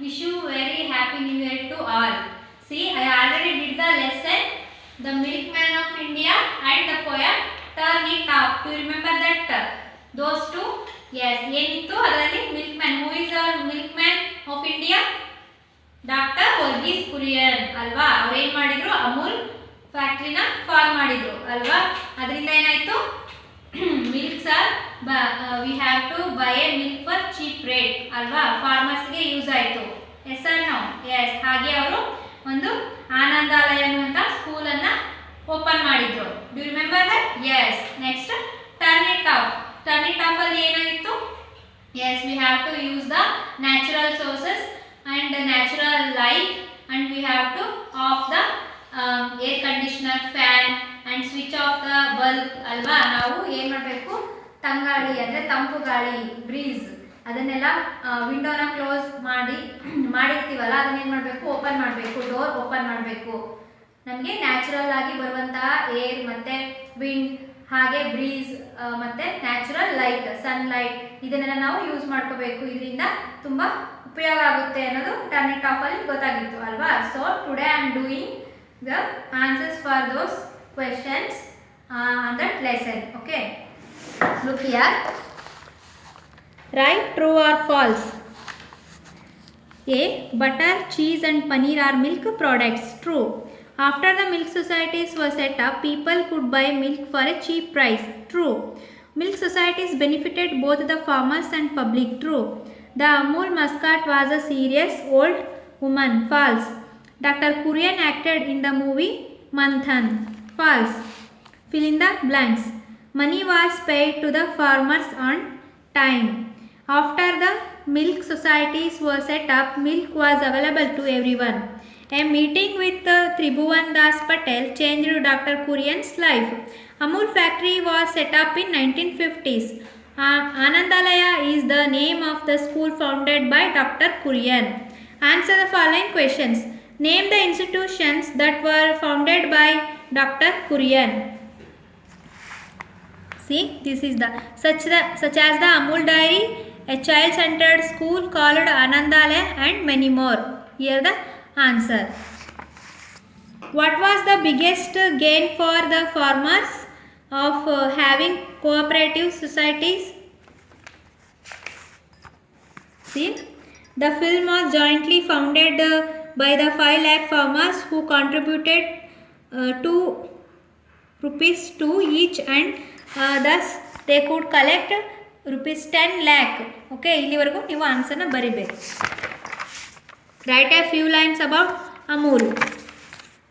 Wish you very happy new year to all. See, I already did the lesson, the milkman of India and the poem Turn It Up. Do you remember that? Those two? Yes. ಏನಿತ್ತು ಅದರಲ್ಲಿ milkman. Who is our milkman of India? Doctor Verghese Kurien ಅಲ್ವಾ. ಅವ್ರು ಏನು ಮಾಡಿದ್ರು, Amul ಫ್ಯಾಕ್ಟ್ರಿನ form ಮಾಡಿದ್ರು ಅಲ್ವಾ. ಅದರಿಂದ ಏನಾಯ್ತು, milks are we have to buy a milk for cheap rate ಅಲ್ವಾ. ಫಾರ್ಮರ್ಸ್ಗೆ ಯೂಸ್ ಆಯಿತು. Yes or no? ಎಸ್. ಹಾಗೆ ಅವರು ಒಂದು ಆನಂದಾಲಯ ಅನ್ನುವಂಥ ಸ್ಕೂಲನ್ನು ಓಪನ್ ಮಾಡಿದ್ರು. Do you remember that? Yes. Next turn it off. Turn it off ಅಲ್ಲಿ ಏನಾಗಿತ್ತು? Yes, we have to use the natural sources and the natural light, and we have to off the air conditioner, fan and switch off the bulb ಅಲ್ವಾ. ನಾವು ಏನು ಮಾಡಬೇಕು, ತಂಗಾಳಿ ಅಂದರೆ ತಂಪು ಗಾಳಿ, ಬ್ರೀಸ್, ಅದನ್ನೆಲ್ಲ ವಿಂಡೋನ ಕ್ಲೋಸ್ ಮಾಡಿರ್ತೀವಲ್ಲ, ಅದನ್ನೇನು ಮಾಡಬೇಕು, ಓಪನ್ ಮಾಡಬೇಕು, ಡೋರ್ ಓಪನ್ ಮಾಡಬೇಕು. ನಮಗೆ ನ್ಯಾಚುರಲ್ ಆಗಿ ಬರುವಂತಹ ಏರ್ ಮತ್ತು ವಿಂಡ್, ಹಾಗೆ ಬ್ರೀಸ್ ಮತ್ತು ನ್ಯಾಚುರಲ್ ಲೈಟ್, ಸನ್ಲೈಟ್, ಇದನ್ನೆಲ್ಲ ನಾವು ಯೂಸ್ ಮಾಡ್ಕೋಬೇಕು. ಇದರಿಂದ ತುಂಬ ಉಪಯೋಗ ಆಗುತ್ತೆ ಅನ್ನೋದು ಟರ್ನ್ ಇಟ್ ಆಫ್ ಅಲ್ಲಿ ಗೊತ್ತಾಗಿತ್ತು ಅಲ್ವಾ. So today I am doing the answers for those questions on that lesson. Okay, look here. Right true or false. A. Butter, cheese and paneer are milk products. True. After the milk societies were set up, people could buy milk for a cheap price. True. Milk societies benefited both the farmers and public. True. The Amul mascot was a serious old woman. False. Dr. Kurian acted in the movie Manthan. False. Fill in the blanks. Money was paid to the farmers on time. After the milk societies were set up, milk was available to everyone. A meeting with Tribhuvan Das Patel changed Dr. Kurian's life. Amul factory was set up in 1950s. Anandalaya is the name of the school founded by Dr. Kurian. Answer the following questions. Name the institutions that were founded by Dr. Kurian. See, this is the such as the Amul Dairy, a child-centered school called Anandalaya, and many more. Here the answer. What was the biggest gain for the farmers of having cooperative societies? See, the film was jointly funded by the 5 lakh farmers who contributed 2 rupees to each, and thus they could collect rupees 10 lakh. Okay, ಇಲ್ಲಿವರೆಗೂ ನೀವು ಆನ್ಸರ್ನ ಬರಿಬೇಕು. Write a few lines about Amul.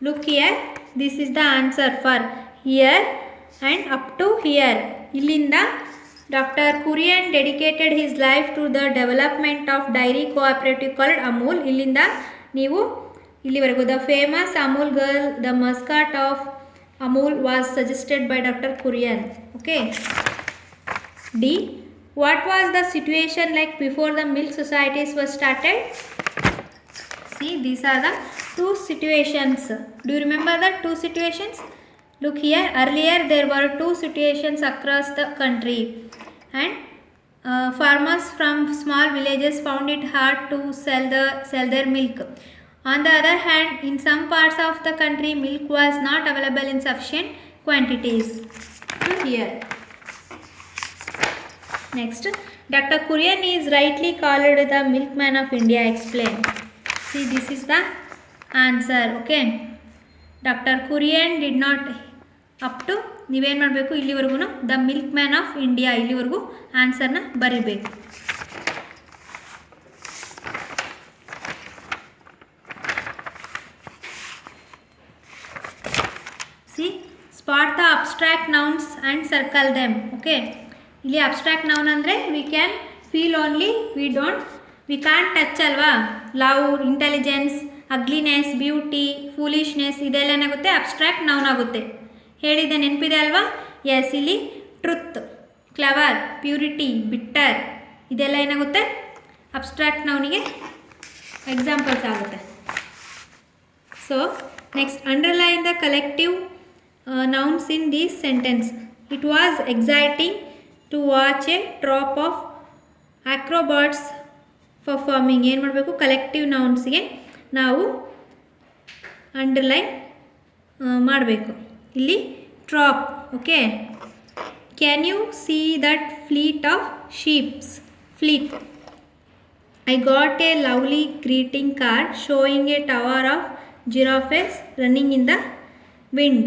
Look here, this is the answer for here and up to here. ಇಲ್ಲಿಂದ Dr. Kurian dedicated his life to the development of dairy cooperative called Amul. ಇಲ್ಲಿಂದ ನೀವು ಇಲ್ಲಿವರೆಗೂ the famous Amul girl, the mascot of Amul, was suggested by Dr. Kurian. Okay. D. What was the situation like before the milk societies were started? See, these are the 2 situations. Do you remember the 2 situations? Look here. Earlier there were 2 situations across the country, and farmers from small villages found it hard to sell their milk. On the other hand, in some parts of the country, milk was not available in sufficient quantities. Look here. Next, Dr. Kurian is rightly called the milkman of India. Explain. See, this is the answer. Okay. Dr. Kurian did not up to ನೀವೇನು ಮಾಡಬೇಕು, ಇಲ್ಲಿವರೆಗೂ the milk man of India, ಇಲ್ಲಿವರೆಗೂ ಆನ್ಸರ್ನ ಬರಿಬೇಕು. C, spot the abstract nouns and circle them. Okay, ಇಲ್ಲಿ abstract noun ಅಂದರೆ we can feel only, we can touch ಅಲ್ವಾ. Love, intelligence, ಅಗ್ಲಿನೆಸ್, beauty, foolishness, ಇದೆಲ್ಲ ಏನಾಗುತ್ತೆ, ಅಬ್ಸ್ಟ್ರಾಕ್ಟ್ ನೌನ್ ಆಗುತ್ತೆ. ಹೇಳಿದೆ, ನೆನಪಿದೆ ಅಲ್ವಾ. ಎಸ್, ಇಲ್ಲಿ ಟ್ರುತ್, ಕ್ಲವರ್, ಪ್ಯೂರಿಟಿ, ಬಿಟ್ಟರ್, ಇದೆಲ್ಲ ಏನಾಗುತ್ತೆ, ಅಬ್ಸ್ಟ್ರಾಕ್ಟ್ ನೌನಿಗೆ ಎಕ್ಸಾಂಪಲ್ಸ್ ಆಗುತ್ತೆ. So next, underline the collective nouns in this sentence. It was exciting to watch a troop of acrobats farming ಏನು ಮಾಡಬೇಕು, ಕಲೆಕ್ಟಿವ್ ನೌನ್ಸ್ಗೆ ನಾವು ಅಂಡರ್ಲೈನ್ ಮಾಡಬೇಕು. ಇಲ್ಲಿ trap. Okay, can U see that fleet of sheeps? Fleet. I got a lovely greeting card showing a tower of giraffes running in the wind.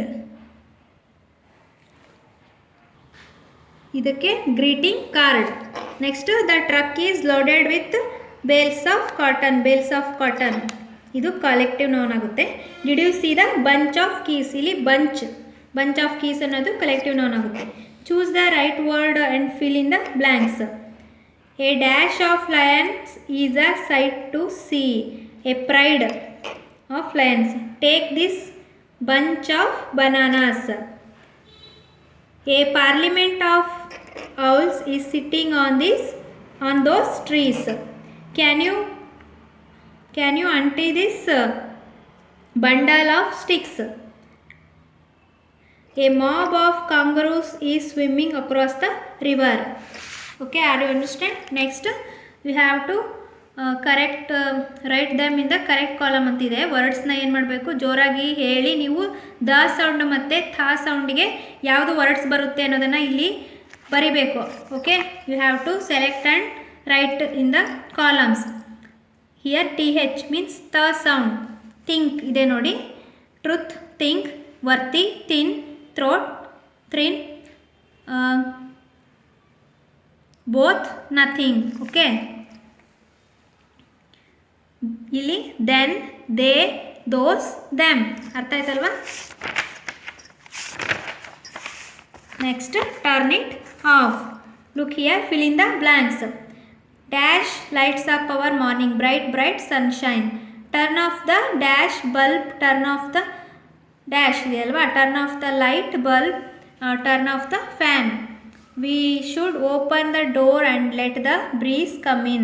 ಇದಕ್ಕೆ greeting card. Next, the truck is loaded with bails of cotton. Bails of cotton ಇದು collective noun ಆಗುತ್ತೆ. Did U C the bunch of keys? ಇಲ್ಲಿ bunch of keys ಅನ್ನೋದು collective noun ಆಗುತ್ತೆ. Choose the right word and fill in the blanks. A dash of lions is a sight to see. A pride of lions. Take this bunch of bananas. A parliament of owls is sitting on those trees. Can you untie this bundle of sticks? A mob of kangaroos is swimming across the river. Okay, are you understand? Next we have to correct write them in the correct column ಅಂತಿದೆ. ವರ್ಡ್ಸ್ನ ಏನು ಮಾಡಬೇಕು, ಜೋರಾಗಿ ಹೇಳಿ ನೀವು the sound ಮತ್ತು ಥಾ ಸೌಂಡಿಗೆ ಯಾವುದು words ಬರುತ್ತೆ ಅನ್ನೋದನ್ನು ಇಲ್ಲಿ ಬರಿಬೇಕು. Okay, you have to select and write in the columns. Here TH means ತ ಸೌಂಡ್. ಥಿಂಕ್ ಇದೆ ನೋಡಿ, truth, think, worthy, thin, throat, ಥ್ರಿನ್, ಬೋತ್, ನಥಿಂಗ್. ಓಕೆ, ಇಲ್ಲಿ ದೆನ್, ದೇ, ದೋಸ್, ದೆಮ್. ಅರ್ಥ ಆಯ್ತಲ್ವಾ? Next, turn it off. Look here, fill in the blanks. Dash lights up our morning, bright bright sunshine. Turn off the dash bulb, turn off the dash ಇದೆ ಅಲ್ವಾ, turn off the light bulb, turn off the fan. We should open the door and let the breeze come in.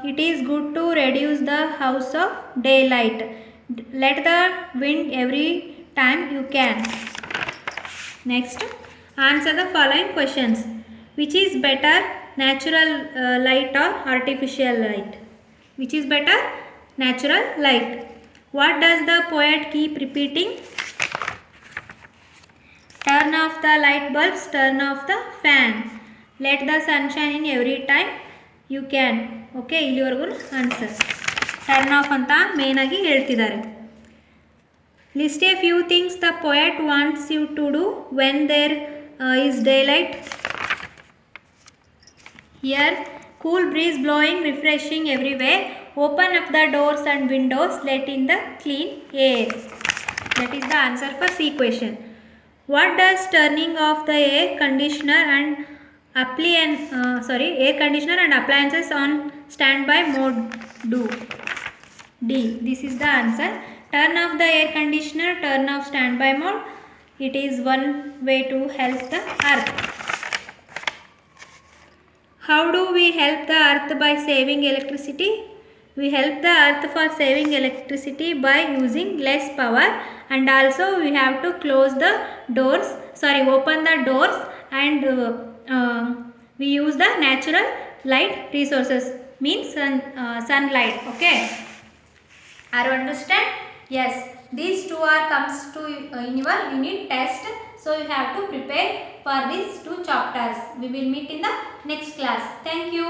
It is good to reduce the house of daylight. Let the wind every time you can. Next, answer the following questions. Which is better, natural light or artificial light? Which is better? Natural light. What does the poet keep repeating? Turn off the light bulbs, turn off the fan. Let the sun shine in every time you can. Okay, ಇಲ್ಲಿವರೆಗೂ answer. Turn off ಅಂತ ಮೇನಾಗಿ ಹೇಳ್ತಿದ್ದಾರೆ. List a few things the poet wants you to do when there is daylight. Here, cool breeze blowing, refreshing everywhere. Open up the doors and windows, let in the clean air. That is the answer for C question. What does turning off the air conditioner and appliances on standby mode do? D. This is the answer. Turn off the air conditioner, turn off standby mode. It is one way to help the earth. How do we help the earth by saving electricity? We help the earth for saving electricity by using less power, and also we have to open the doors, and we use the natural light resources, means sunlight. Okay, are you understand? Yes, these two comes to in your unit test, so you have to prepare for these two chapters. We will meet in the next class. Thank you.